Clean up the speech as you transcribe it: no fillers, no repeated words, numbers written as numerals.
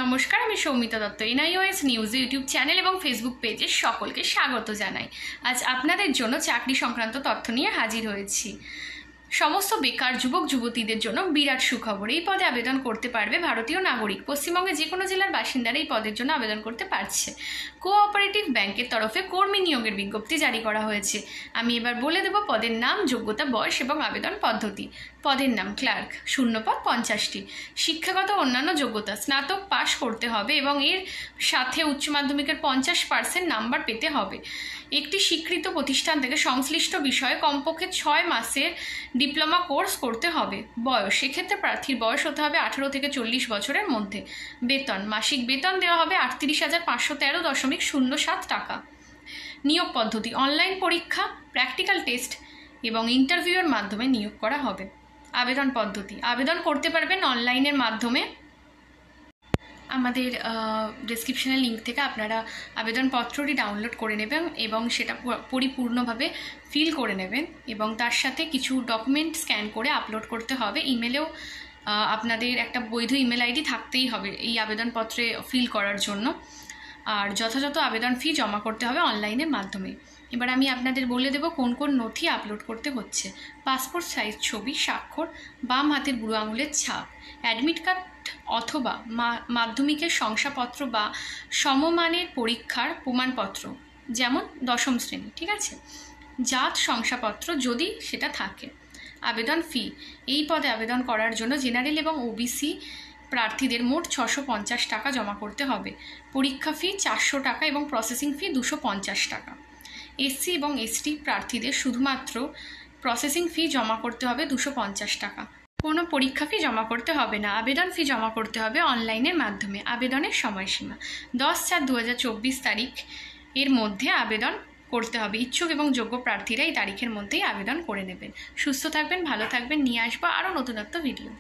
নমস্কার, আমি Soumita Dutta. NIOS news YouTube channel এবং ফেসবুক পেজে সকলকে স্বাগত জানাই। আজ আপনাদের জন্য চাকরি সংক্রান্ত তথ্য নিয়ে হাজির হয়েছি। সমস্ত বেকার যুবক যুবতীদের জন্য বিরাট সুখবর। এই পদে আবেদন করতে পারবে ভারতীয় নাগরিক। পশ্চিমবঙ্গে যে কোনো জেলার বাসিন্দারা এই পদের জন্য আবেদন করতে পারছে। কোঅপারেটিভ ব্যাংকের তরফে কর্মী নিয়োগের বিজ্ঞপ্তি জারি করা হয়েছে। আমি এবার বলে দেব পদের নাম, যোগ্যতা, বয়স এবং আবেদন পদ্ধতি। পদের নাম ক্লার্ক, শূন্যপদ 50টি। শিক্ষাগত অন্যান্য যোগ্যতা, স্নাতক পাশ করতে হবে এবং এর সাথে উচ্চ মাধ্যমিকের 50% নাম্বার পেতে হবে। একটি স্বীকৃত প্রতিষ্ঠান থেকে সংশ্লিষ্ট বিষয়ে কমপক্ষে 6 মাসের ডিপ্লোমা কোর্স করতে হবে। বয়স, সেক্ষেত্রে প্রার্থীর বয়স হতে হবে 18 থেকে 40 বছরের মধ্যে। বেতন, মাসিক বেতন দেওয়া হবে 38,513.07 টাকা। নিয়োগ পদ্ধতি, অনলাইন পরীক্ষা, প্র্যাকটিক্যাল টেস্ট এবং ইন্টারভিউয়ের মাধ্যমে নিয়োগ করা হবে। আবেদন পদ্ধতি, আবেদন করতে পারবেন অনলাইনের মাধ্যমে। আমাদের ডেসক্রিপশনের লিঙ্ক থেকে আপনারা আবেদনপত্রটি ডাউনলোড করে নেবেন এবং সেটা পরিপূর্ণভাবে ফিল করে নেবেন এবং তার সাথে কিছু ডকুমেন্ট স্ক্যান করে আপলোড করতে হবে। ইমেলেও আপনাদের একটা বৈধ ইমেল আইডি থাকতেই হবে এই আবেদনপত্রে ফিল করার জন্য। আর যথাযথ আবেদন ফি জমা করতে হবে অনলাইনের মাধ্যমে। এবার আমি আপনাদের বলে দেব কোন কোন নথি আপলোড করতে হচ্ছে। পাসপোর্ট সাইজ ছবি, স্বাক্ষর, বাম হাতের বুড়ো আঙুলের ছাপ, অ্যাডমিট কার্ড অথবা মাধ্যমিকের শংসাপত্র বা সমমানের পরীক্ষার প্রমাণপত্র, যেমন 10ম শ্রেণী, ঠিক আছে, জাত শংসাপত্র যদি সেটা থাকে। আবেদন ফি, এই পদে আবেদন করার জন্য জেনারেল এবং ওবিসি প্রার্থীদের মোট 650 টাকা জমা করতে হবে। পরীক্ষা ফি 400 টাকা এবং প্রসেসিং ফি 250 টাকা। এসসি এবং এসটি প্রার্থীদের শুধুমাত্র প্রসেসিং ফি জমা করতে হবে 250 টাকা। কোনো পরীক্ষা ফি জমা করতে হবে না। আবেদন ফি জমা করতে হবে অনলাইনের মাধ্যমে। আবেদনের সময়সীমা 10/4/2024 তারিখ এর মধ্যে আবেদন করতে হবে। ইচ্ছুক এবং যোগ্য প্রার্থীরা এই তারিখের মধ্যেই আবেদন করে নেবেন। সুস্থ থাকবেন, ভালো থাকবেন। নিয়ে আসবো আরও নতুনত্ব ভিডিও।